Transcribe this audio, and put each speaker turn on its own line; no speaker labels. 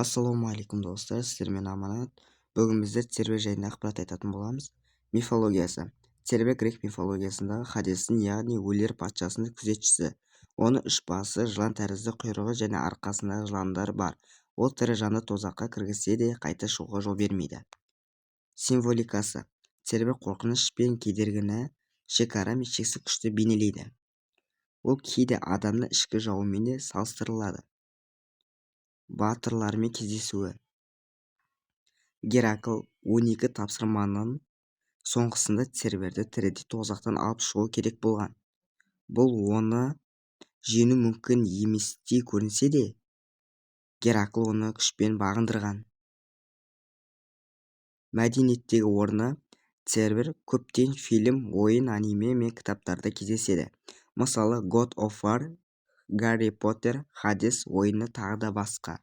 Ассалаумағалейкум достар, сіздермен аманат. Бүгін біздер Цербер жайында ақпарат айтатын боламыз. Мифологиясы. Цербер грек мифологиясындағы хадистің, яғни өлер патшасының күзетшісі. Оның үш басы, жылан тәрізді құйрығы және арқасындағы жыландары бар. Ол тірі жанды тозаққа кіргізсе де қайта шығуға жол бермейді. Символикасы. Цербер қорқыныш пен кедергіні, шекара мен шексіз күшті бейнелейді. Ол кейде адамның ішкі жауымен де салыстырылады. Батырлармен кездесуі. Геракл 12 тапсырманың соңғысында Церберді тірідей тозақтан алып шығу керек болған. Бұл оны жеңу мүмкін еместей көрінсе де, Геракл оны күшпен бағындырған. Мәдениеттегі орны. Цербер көптеген фильм, ойын, аниме мен кітаптарда кездеседі. Мысалы God of War, Гарри Поттер, Hades ойыны тағы да басқа.